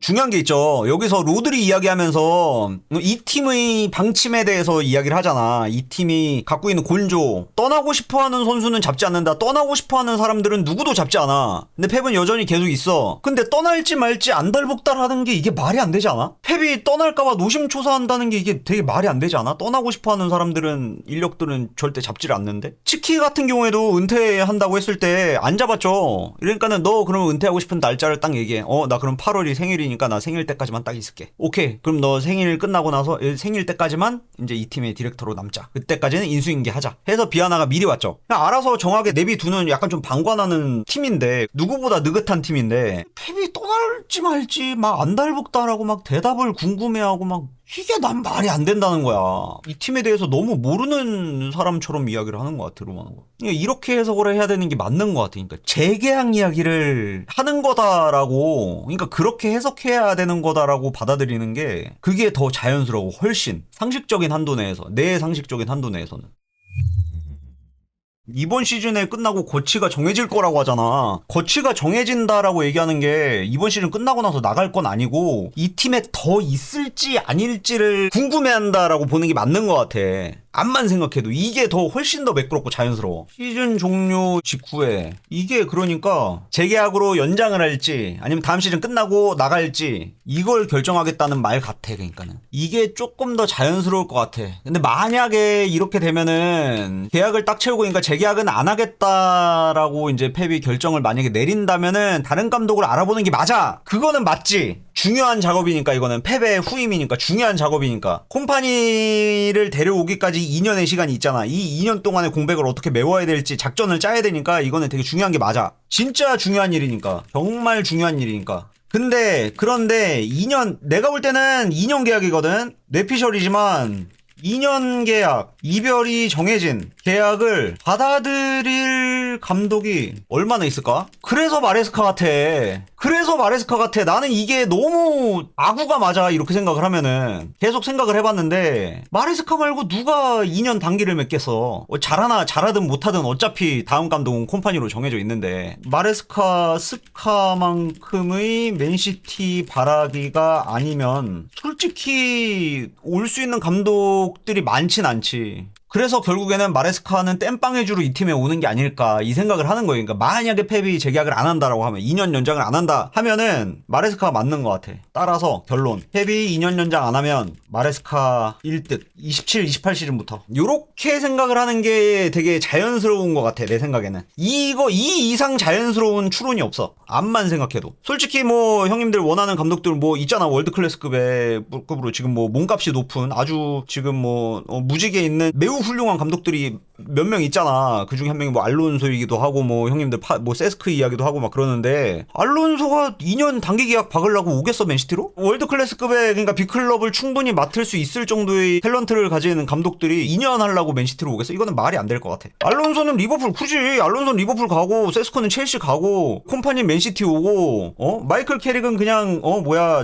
중요한 게 있죠. 여기서 로드리 이야기하면서 이 팀의 방침에 대해서 이야기를 하잖아. 이 팀이 갖고 있는 곤조. 떠나고 싶어하는 선수는 잡지 않는다. 떠나고 싶어하는 사람들은 누구도 잡지 않아. 근데 펩은 여전히 계속 있어. 근데 떠날지 말지 안달복달하는 게 이게 말이 안 되지 않아? 펩이 떠날까봐 노심초사한다는 게 이게 되게 말이 안 되지 않아? 떠나고 싶어하는 사람들은 인력들은 절대 잡지를 않는데? 치키 같은 경우에도 은퇴한다고 했을 때 안 잡았죠. 그러니까는 너 그러면 은퇴하고 싶은 날짜를 딱 얘기해. 나 그럼 8월이 생일이니까 나 생일 때까지만 딱 있을게. 오케이. 그럼 너 생일 끝나고 나서 생일 때까지만 이제 이 팀의 디렉터로 남자. 그때까지는 인수인계 하자. 해서 비아나가 미리 왔죠. 그냥 알아서 정하게 내비두는 약간 좀 방관하는 팀인데 누구보다 느긋한 팀인데 펩이 떠날지 말지 막 안달복달하고 막 대답을 궁금해하고 막 이게 난 말이 안 된다는 거야. 이 팀에 대해서 너무 모르는 사람처럼 이야기를 하는 것 같아, 로마노가. 이렇게 해석을 해야 되는 게 맞는 것 같아. 그러니까 재계약 이야기를 하는 거다라고, 그러니까 그렇게 해석해야 되는 거다라고 받아들이는 게 그게 더 자연스러워. 훨씬 상식적인 한도 내에서, 내 상식적인 한도 내에서는. 이번 시즌에 끝나고 거치가 정해질 거라고 하잖아. 거치가 정해진다라고 얘기하는 게 이번 시즌 끝나고 나서 나갈 건 아니고 이 팀에 더 있을지 아닐지를 궁금해한다라고 보는 게 맞는 것 같아. 암만 생각해도 이게 더 훨씬 더 매끄럽고 자연스러워. 시즌 종료 직후에 이게 그러니까 재계약으로 연장을 할지 아니면 다음 시즌 끝나고 나갈지 이걸 결정하겠다는 말 같아. 그러니까는 이게 조금 더 자연스러울 것 같아. 근데 만약에 이렇게 되면은 계약을 딱 채우고 그러니까 재계약은 안 하겠다라고 이제 펩이 결정을 만약에 내린다면은 다른 감독을 알아보는 게 맞아. 그거는 맞지. 중요한 작업이니까 이거는 펩의 후임이니까 중요한 작업이니까 콤파니를 데려오기까지 2년의 시간이 있잖아. 이 2년 동안의 공백을 어떻게 메워야 될지 작전을 짜야 되니까 이거는 되게 중요한 게 맞아. 진짜 중요한 일이니까. 정말 중요한 일이니까. 그런데 2년 내가 볼 때는 2년 계약이거든. 뇌피셜이지만 2년 계약, 이별이 정해진 계약을 받아들일 감독이 얼마나 있을까? 그래서 마레스카 같아. 나는 이게 너무 아구가 맞아 이렇게 생각을 하면은 계속 생각을 해봤는데 마레스카 말고 누가 2년 단기를 맺겠어. 잘하든 못하든 어차피 다음 감독은 콤파니로 정해져 있는데 마레스카 스카만큼의 맨시티 바라기가 아니면 솔직히 올 수 있는 감독들이 많진 않지. 그래서 결국에는 마레스카는 땜빵해주러 이 팀에 오는 게 아닐까 이 생각을 하는 거예요. 그러니까 만약에 펩이 재계약을 안 한다라고 하면 2년 연장을 안 한다 하면은 마레스카가 맞는 것 같아. 따라서 결론 펩이 2년 연장 안 하면 마레스카 1득 27, 28 시즌부터 요렇게 생각을 하는 게 되게 자연스러운 것 같아. 내 생각에는 이 이상 자연스러운 추론이 없어. 암만 생각해도 솔직히 뭐 형님들 원하는 감독들 뭐 있잖아. 월드클래스급으로 지금 뭐 몸값이 높은 아주 지금 뭐 무지개 있는 매우 훌륭한 감독들이 몇 명 있잖아. 그 중에 한 명이 뭐 알론소이기도 하고 뭐 형님들 뭐 세스크 이야기도 하고 막 그러는데 알론소가 2년 단기 계약 박으려고 오겠어 맨시티로? 월드 클래스급의 그러니까 빅클럽을 충분히 맡을 수 있을 정도의 탤런트를 가지는 감독들이 2년 하려고 맨시티로 오겠어? 이거는 말이 안 될 것 같아. 알론소는 리버풀 굳이 알론소는 리버풀 가고 세스크는 첼시 가고 콤파니 맨시티 오고 마이클 캐릭은 그냥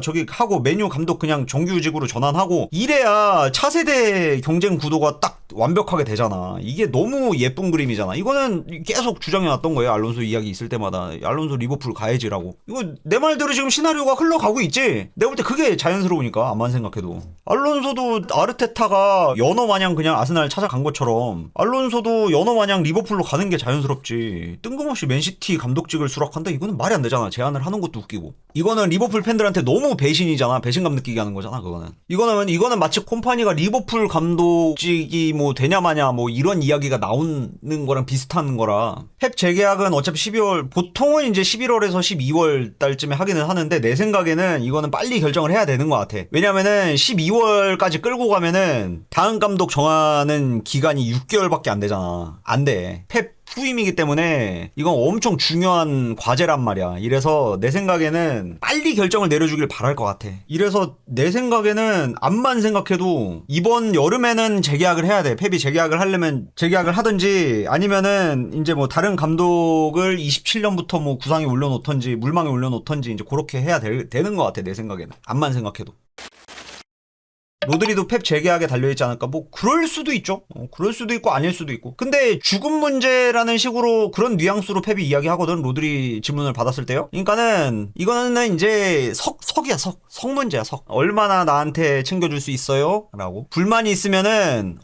저기 하고 메뉴 감독 그냥 정규직으로 전환하고 이래야 차세대 경쟁 구도가 딱 완벽하게 되잖아. 이게 너무 예쁜 그림이잖아. 이거는 계속 주장해왔던 거예요. 알론소 이야기 있을 때마다 알론소 리버풀 가야지라고. 이거 내 말대로 지금 시나리오가 흘러가고 있지. 내가 볼 때 그게 자연스러우니까 암만 생각해도 알론소도 아르테타가 연어 마냥 그냥 아스날 찾아간 것처럼 알론소도 연어 마냥 리버풀로 가는 게 자연스럽지. 뜬금없이 맨시티 감독직을 수락한다? 이거는 말이 안 되잖아. 제안을 하는 것도 웃기고. 이거는 리버풀 팬들한테 너무 배신이잖아. 배신감 느끼게 하는 거잖아. 이거는 마치 콤파니가 리버풀 감독직이 뭐 되냐 마냐 뭐 이런 이야기가 나오는 거랑 비슷한 거라. 펩 재계약은 어차피 12월 보통은 이제 11월에서 12월 달쯤에 하기는 하는데 내 생각에는 이거는 빨리 결정을 해야 되는 것 같아. 왜냐면은 12월까지 끌고 가면은 다음 감독 정하는 기간이 6개월밖에 안 되잖아. 안 돼. 펩 후임이기 때문에 이건 엄청 중요한 과제란 말이야. 이래서 내 생각에는 빨리 결정을 내려주길 바랄 것 같아. 이래서 내 생각에는 암만 생각해도 이번 여름에는 재계약을 해야 돼. 펩이 재계약을 하려면 재계약을 하든지 아니면은 이제 뭐 다른 감독을 27년부터 뭐 구상에 올려놓던지 물망에 올려놓던지 이제 그렇게 해야 되는 것 같아. 내 생각에는. 암만 생각해도. 로드리도 펩 재계약에 달려있지 않을까? 뭐 그럴 수도 있죠. 그럴 수도 있고 아닐 수도 있고. 근데 죽음 문제라는 식으로 그런 뉘앙스로 펩이 이야기하거든. 로드리 질문을 받았을 때요. 그러니까는 이거는 이제 석이야 석 문제야 석. 얼마나 나한테 챙겨줄 수 있어요? 라고. 불만이 있으면은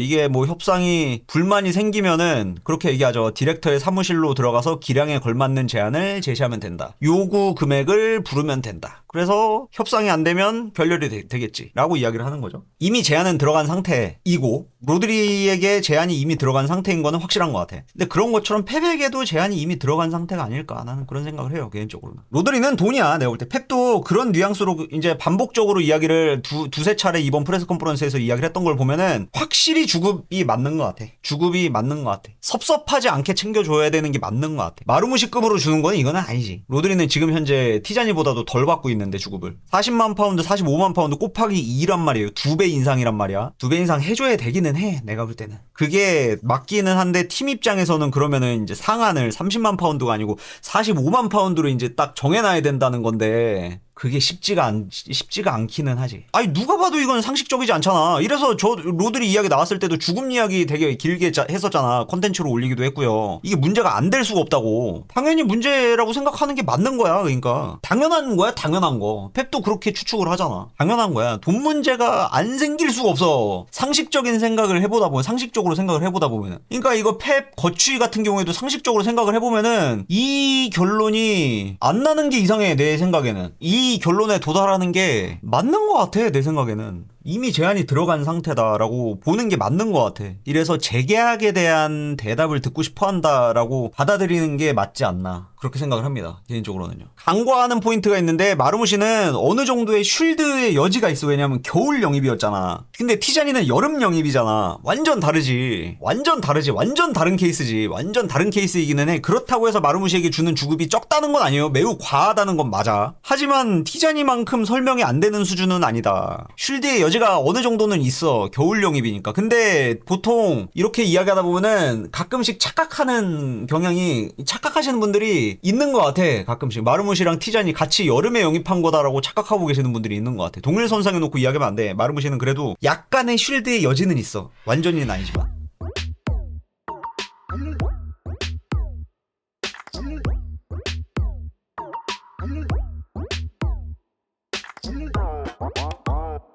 이게 뭐 협상이 불만이 생기면은 그렇게 얘기하죠. 디렉터의 사무실로 들어가서 기량에 걸맞는 제안을 제시하면 된다. 요구 금액을 부르면 된다. 그래서 협상이 안 되면 결렬이 되겠지 라고 이야기를 하는 거죠. 이미 제안은 들어간 상태이고 로드리에게 제안이 이미 들어간 상태인 거는 확실한 것 같아. 근데 그런 것처럼 펩에게도 제안이 이미 들어간 상태가 아닐까 나는 그런 생각을 해요. 개인적으로는. 로드리는 돈이야. 내가 볼 때 펩도 그런 뉘앙스로 이제 반복적으로 이야기를 두세 차례 이번 프레스 컨퍼런스에서 이야기를 했던 걸 보면은 확실히 주급이 맞는 것 같아. 주급이 맞는 것 같아. 섭섭하지 않게 챙겨줘야 되는 게 맞는 것 같아. 마르무시급으로 주는 거는 이거는 아니지. 로드리는 지금 현재 티자니보다도 덜 받고 있는데 주급을 40만 파운드 45만 파운드 곱하기 2란 말이에요. 2배 인상이란 말이야. 2배 인상 해줘야 되기는 해. 내가 볼 때는 그게 맞기는 한데 팀 입장에서는 그러면은 이제 상한을 30만 파운드가 아니고 45만 파운드로 이제 딱 정해놔야 된다는 건데 그게 쉽지가 않기는 하지. 아니 누가 봐도 이건 상식적이지 않잖아. 이래서 저 로드리 이야기 나왔을 때도 죽음 이야기 되게 길게 했었잖아. 콘텐츠로 올리기도 했고요. 이게 문제가 안 될 수가 없다고. 당연히 문제라고 생각하는 게 맞는 거야. 그러니까 당연한 거야. 당연한 거. 펩도 그렇게 추측을 하잖아. 당연한 거야. 돈 문제가 안 생길 수가 없어. 상식적인 생각을 해보다 보면 상식적으로 생각을 해보다 보면은. 그러니까 이거 펩 거취 같은 경우에도 상식적으로 생각을 해보면은 이 결론이 안 나는 게 이상해. 내 생각에는. 이 결론에 도달하는 게 맞는 것 같아. 내 생각에는 이미 제안이 들어간 상태다라고 보는 게 맞는 것 같아. 이래서 재계약에 대한 대답을 듣고 싶어 한다라고 받아들이는 게 맞지 않나 그렇게 생각을 합니다. 개인적으로는요. 간과하는 포인트가 있는데 마르무시는 어느 정도의 쉴드의 여지가 있어. 왜냐면 겨울 영입이었잖아. 근데 티자니는 여름 영입이잖아. 완전 다르지. 완전 다른 케이스지. 완전 다른 케이스이기는 해. 그렇다고 해서 마르무시에게 주는 주급이 적다는 건 아니에요. 매우 과하다는 건 맞아. 하지만 티자니만큼 설명이 안 되는 수준은 아니다. 쉴드의 여지가 어느 정도는 있어. 겨울 영입이니까. 근데 보통 이렇게 이야기하다 보면은 가끔씩 착각하시는 분들이 있는 것 같아. 가끔씩 마르무시랑 티자니 같이 여름에 영입한 거다라고 착각하고 계시는 분들이 있는 것 같아. 동일선상에 놓고 이야기하면 안 돼. 마르무시는 그래도 약간의 쉴드의 여지는 있어. 완전히는 아니지만.